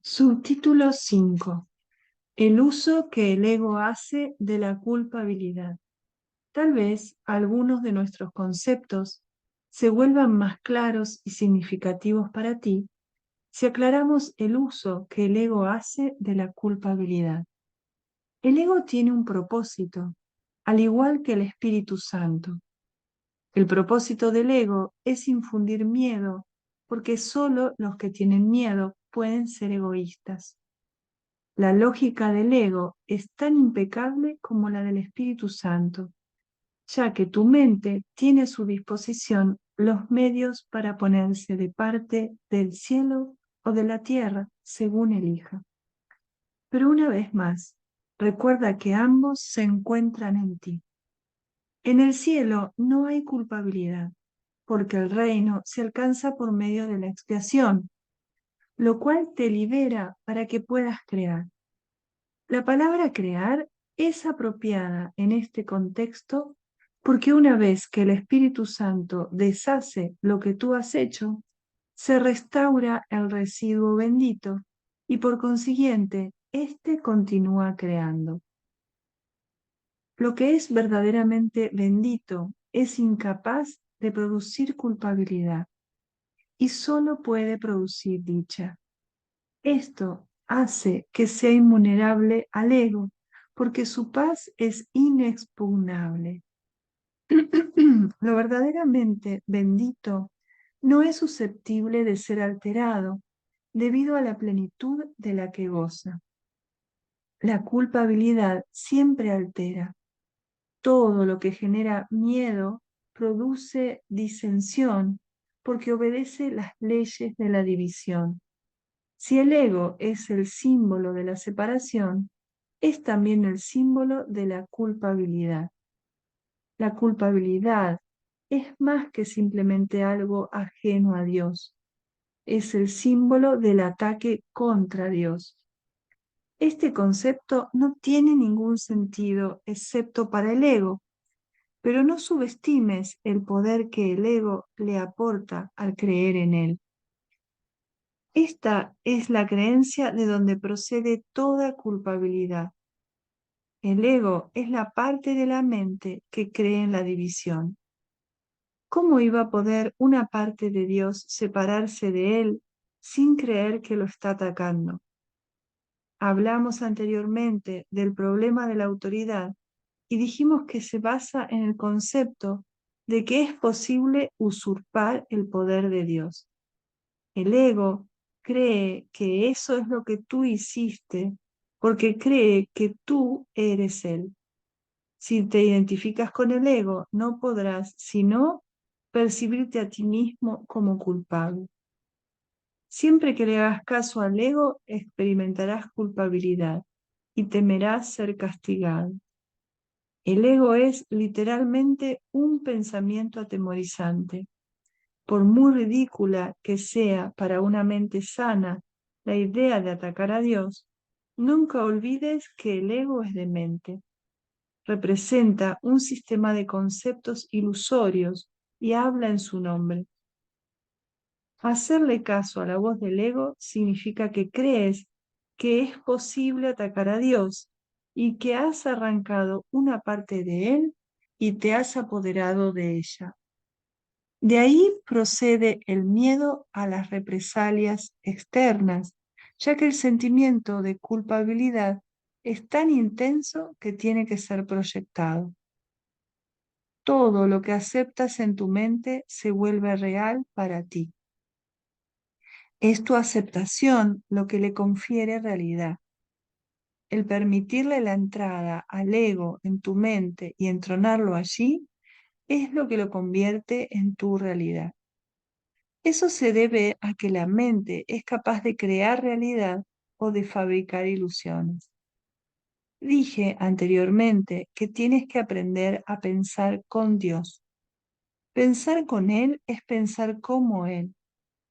Subtítulo 5. El uso que el ego hace de la culpabilidad. Tal vez algunos de nuestros conceptos se vuelvan más claros y significativos para ti si aclaramos el uso que el ego hace de la culpabilidad. El ego tiene un propósito, al igual que el Espíritu Santo. El propósito del ego es infundir miedo, porque solo los que tienen miedo pueden ser egoístas. La lógica del ego es tan impecable como la del Espíritu Santo, ya que tu mente tiene a su disposición los medios para ponerse de parte del cielo o de la tierra, según elija. Pero una vez más, recuerda que ambos se encuentran en ti. En el cielo no hay culpabilidad, porque el reino se alcanza por medio de la expiación, lo cual te libera para que puedas crear. La palabra crear es apropiada en este contexto porque una vez que el Espíritu Santo deshace lo que tú has hecho, se restaura el residuo bendito y por consiguiente, éste continúa creando. Lo que es verdaderamente bendito es incapaz de producir culpabilidad y solo puede producir dicha. Esto hace que sea invulnerable al ego, porque su paz es inexpugnable. Lo verdaderamente bendito no es susceptible de ser alterado debido a la plenitud de la que goza. La culpabilidad siempre altera. Todo lo que genera miedo produce disensión porque obedece las leyes de la división. Si el ego es el símbolo de la separación, es también el símbolo de la culpabilidad. La culpabilidad es más que simplemente algo ajeno a Dios. Es el símbolo del ataque contra Dios. Este concepto no tiene ningún sentido excepto para el ego, pero no subestimes el poder que el ego le aporta al creer en él. Esta es la creencia de donde procede toda culpabilidad. El ego es la parte de la mente que cree en la división. ¿Cómo iba a poder una parte de Dios separarse de él sin creer que lo está atacando? Hablamos anteriormente del problema de la autoridad y dijimos que se basa en el concepto de que es posible usurpar el poder de Dios. El ego cree que eso es lo que tú hiciste porque cree que tú eres él. Si te identificas con el ego, no podrás sino percibirte a ti mismo como culpable. Siempre que le hagas caso al ego, experimentarás culpabilidad y temerás ser castigado. El ego es literalmente un pensamiento atemorizante. Por muy ridícula que sea para una mente sana la idea de atacar a Dios, nunca olvides que el ego es demente. Representa un sistema de conceptos ilusorios y habla en su nombre. Hacerle caso a la voz del ego significa que crees que es posible atacar a Dios y que has arrancado una parte de él y te has apoderado de ella. De ahí procede el miedo a las represalias externas, ya que el sentimiento de culpabilidad es tan intenso que tiene que ser proyectado. Todo lo que aceptas en tu mente se vuelve real para ti. Es tu aceptación lo que le confiere realidad. El permitirle la entrada al ego en tu mente y entronarlo allí es lo que lo convierte en tu realidad. Eso se debe a que la mente es capaz de crear realidad o de fabricar ilusiones. Dije anteriormente que tienes que aprender a pensar con Dios. Pensar con Él es pensar como Él,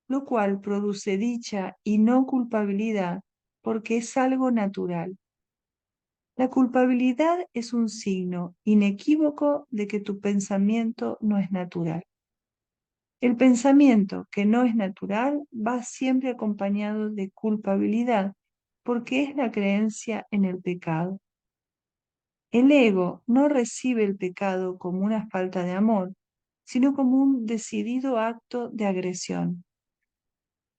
lo cual produce dicha y no culpabilidad porque es algo natural. La culpabilidad es un signo inequívoco de que tu pensamiento no es natural. El pensamiento que no es natural va siempre acompañado de culpabilidad, porque es la creencia en el pecado. El ego no recibe el pecado como una falta de amor, sino como un decidido acto de agresión.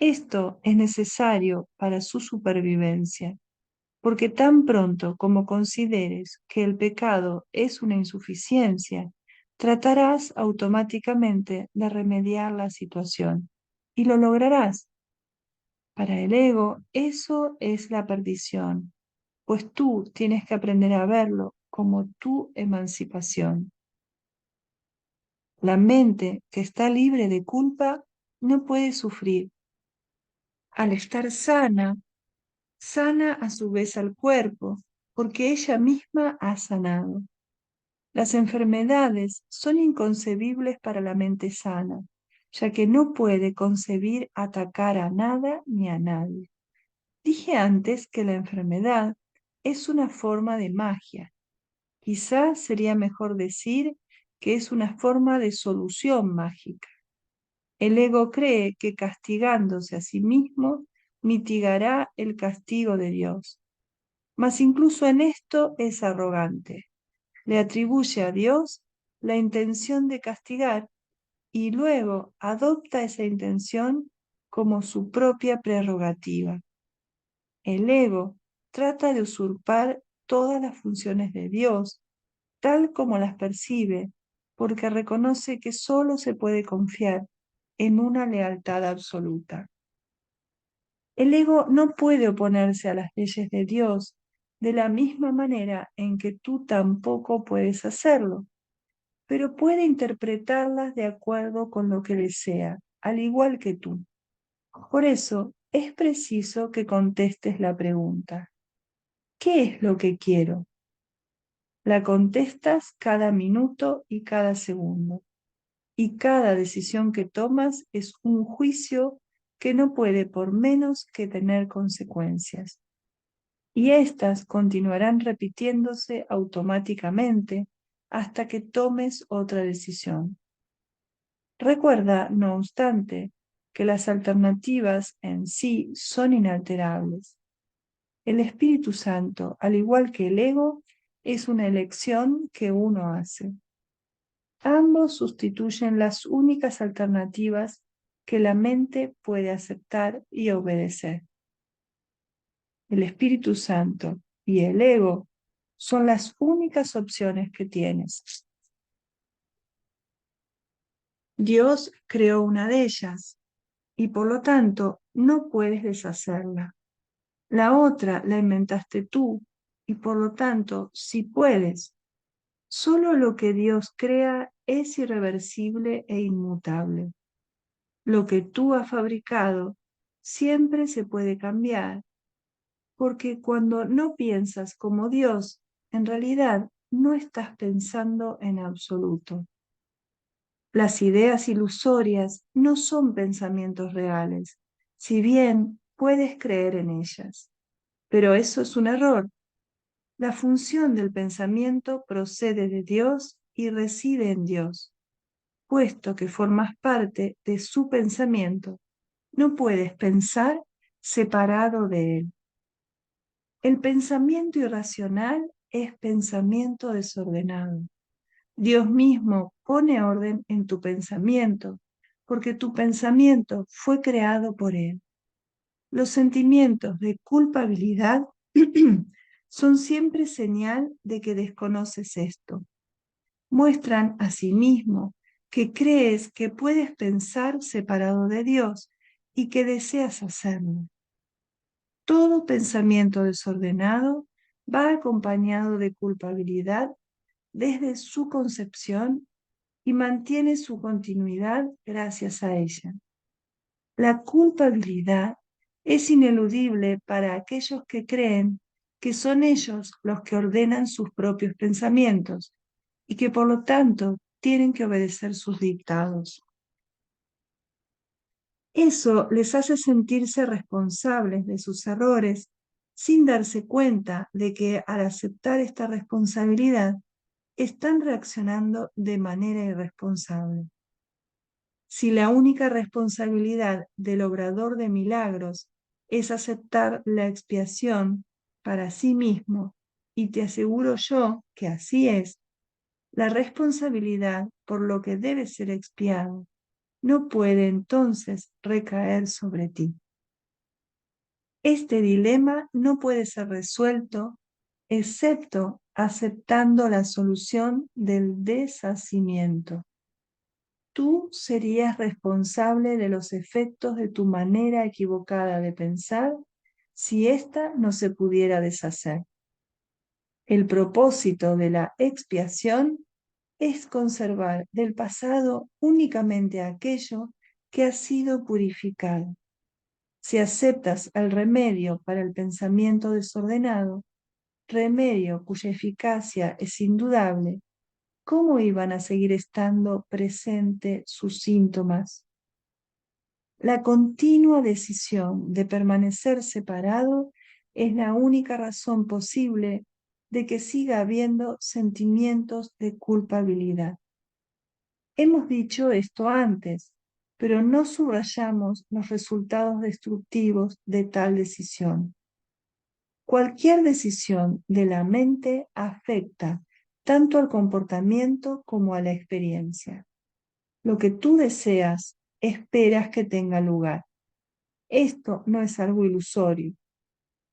Esto es necesario para su supervivencia, porque tan pronto como consideres que el pecado es una insuficiencia, tratarás automáticamente de remediar la situación y lo lograrás. Para el ego, eso es la perdición, pues tú tienes que aprender a verlo como tu emancipación. La mente que está libre de culpa no puede sufrir. Al estar sana, sana a su vez al cuerpo, porque ella misma ha sanado. Las enfermedades son inconcebibles para la mente sana, ya que no puede concebir atacar a nada ni a nadie. Dije antes que la enfermedad es una forma de magia. Quizás sería mejor decir que es una forma de solución mágica. El ego cree que castigándose a sí mismo mitigará el castigo de Dios. Mas incluso en esto es arrogante. Le atribuye a Dios la intención de castigar y luego adopta esa intención como su propia prerrogativa. El ego trata de usurpar todas las funciones de Dios, tal como las percibe, porque reconoce que solo se puede confiar en una lealtad absoluta. El ego no puede oponerse a las leyes de Dios de la misma manera en que tú tampoco puedes hacerlo, pero puede interpretarlas de acuerdo con lo que desea, al igual que tú. Por eso es preciso que contestes la pregunta: ¿qué es lo que quiero? La contestas cada minuto y cada segundo, y cada decisión que tomas es un juicio que no puede por menos que tener consecuencias. Y éstas continuarán repitiéndose automáticamente hasta que tomes otra decisión. Recuerda, no obstante, que las alternativas en sí son inalterables. El Espíritu Santo, al igual que el ego, es una elección que uno hace. Ambos sustituyen las únicas alternativas que la mente puede aceptar y obedecer. El Espíritu Santo y el ego son las únicas opciones que tienes. Dios creó una de ellas y por lo tanto no puedes deshacerla. La otra la inventaste tú y por lo tanto sí puedes. Solo lo que Dios crea es irreversible e inmutable. Lo que tú has fabricado siempre se puede cambiar, porque cuando no piensas como Dios, en realidad no estás pensando en absoluto. Las ideas ilusorias no son pensamientos reales, si bien puedes creer en ellas. Pero eso es un error. La función del pensamiento procede de Dios y reside en Dios. Puesto que formas parte de su pensamiento, no puedes pensar separado de él. El pensamiento irracional es pensamiento desordenado. Dios mismo pone orden en tu pensamiento, porque tu pensamiento fue creado por Él. Los sentimientos de culpabilidad son siempre señal de que desconoces esto. Muestran asimismo que crees que puedes pensar separado de Dios y que deseas hacerlo. Todo pensamiento desordenado va acompañado de culpabilidad desde su concepción y mantiene su continuidad gracias a ella. La culpabilidad es ineludible para aquellos que creen que son ellos los que ordenan sus propios pensamientos y que por lo tanto tienen que obedecer sus dictados. Eso les hace sentirse responsables de sus errores sin darse cuenta de que al aceptar esta responsabilidad están reaccionando de manera irresponsable. Si la única responsabilidad del obrador de milagros es aceptar la expiación para sí mismo, y te aseguro yo que así es, la responsabilidad por lo que debe ser expiado no puede entonces recaer sobre ti. Este dilema no puede ser resuelto excepto aceptando la solución del deshacimiento. Tú serías responsable de los efectos de tu manera equivocada de pensar si ésta no se pudiera deshacer. El propósito de la expiación es conservar del pasado únicamente aquello que ha sido purificado. Si aceptas el remedio para el pensamiento desordenado, remedio cuya eficacia es indudable, ¿cómo iban a seguir estando presentes sus síntomas? La continua decisión de permanecer separado es la única razón posible de que siga habiendo sentimientos de culpabilidad. Hemos dicho esto antes, pero no subrayamos los resultados destructivos de tal decisión. Cualquier decisión de la mente afecta tanto al comportamiento como a la experiencia. Lo que tú deseas, esperas que tenga lugar. Esto no es algo ilusorio.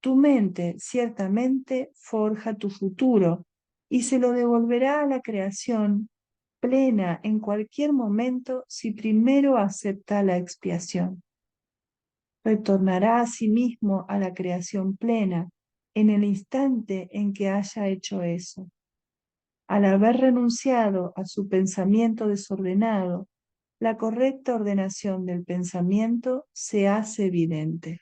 Tu mente ciertamente forja tu futuro y se lo devolverá a la creación plena en cualquier momento si primero acepta la expiación. Retornará a sí mismo a la creación plena en el instante en que haya hecho eso. Al haber renunciado a su pensamiento desordenado, la correcta ordenación del pensamiento se hace evidente.